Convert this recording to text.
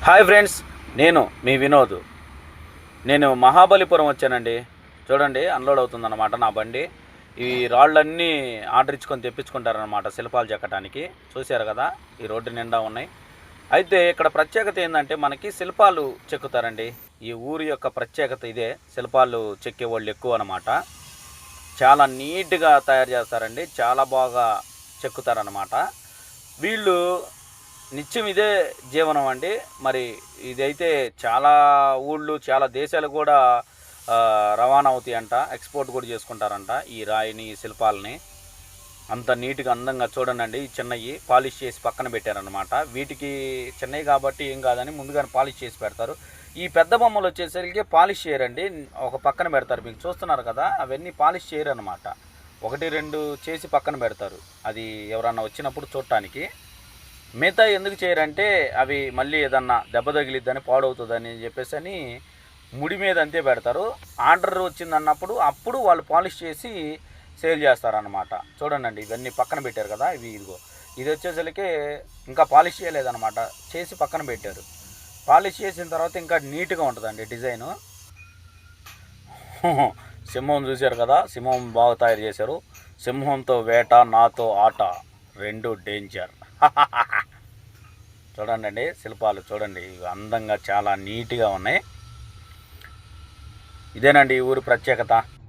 Hi friends, నేను మీ వినోద్. నేను మహాబలిపురం వచ్చానండి. చూడండి, అన్లోడ్ అవుతుందన్నమాట నా బండి. ఈ రాళ్ళన్నీ ఆర్డర్ ఇచ్చుకొని తెప్పించుకుంటారనమాట శిల్పాలు చెక్కడానికి. చూశారు కదా, ఈ రోడ్డు నిండా ఉన్నాయి. అయితే ఇక్కడ ప్రత్యేకత ఏంటంటే మనకి శిల్పాలు చెక్కుతారండి. ఈ ఊరి యొక్క ప్రత్యేకత ఇదే. శిల్పాలు చెక్కే వాళ్ళు ఎక్కువ అనమాట. చాలా నీట్గా తయారు చేస్తారండి, చాలా బాగా చెక్కుతారనమాట వీళ్ళు. నిత్యం ఇదే జీవనం అండి. మరి ఇదైతే చాలా ఊళ్ళు, చాలా దేశాలు కూడా రవాణా అవుతాయి అంట, ఎక్స్పోర్ట్ కూడా చేసుకుంటారంట ఈ రాయిని, ఈ శిల్పాలని. అంత నీట్గా అందంగా చూడండి. ఈ చిన్నవి పాలిష్ చేసి పక్కన పెట్టారనమాట. వీటికి చిన్నవి కాబట్టి ఏం కాదని ముందుగానే పాలిష్ చేసి పెడతారు. ఈ పెద్ద బొమ్మలు వచ్చేసరికి పాలిష్ చేయరండి, ఒక పక్కన పెడతారు. మీకు చూస్తున్నారు కదా, అవన్నీ పాలిష్ చేయరు అనమాట. ఒకటి రెండు చేసి పక్కన పెడతారు, అది ఎవరన్నా వచ్చినప్పుడు చూడటానికి. మిగతా ఎందుకు చేయరంటే అవి మళ్ళీ ఏదన్నా దెబ్బ తగిలిద్దని, పాడవుతుందని చెప్పేసి అని ముడి మీద అంతే పెడతారు. ఆర్డర్ వచ్చిందన్నప్పుడు అప్పుడు వాళ్ళు పాలిష్ చేసి సేల్ చేస్తారనమాట. చూడండి, ఇవన్నీ పక్కన పెట్టారు కదా, ఇదిగో ఇది వచ్చేసరికి ఇంకా పాలిష్ చేయలేదన్నమాట, చేసి పక్కన పెట్టారు. పాలిష్ చేసిన తర్వాత ఇంకా నీట్గా ఉంటుందండి డిజైను. సింహం చూశారు కదా, సింహం బాగా తయారు చేశారు. సింహంతో వేట, నాతో ఆట, రెండు డేంజర్. చూడండి శిల్పాలు చూడండి, అందంగా చాలా నీట్గా ఉన్నాయి. ఇదేనండి ఈ ఊరి ప్రత్యేకత.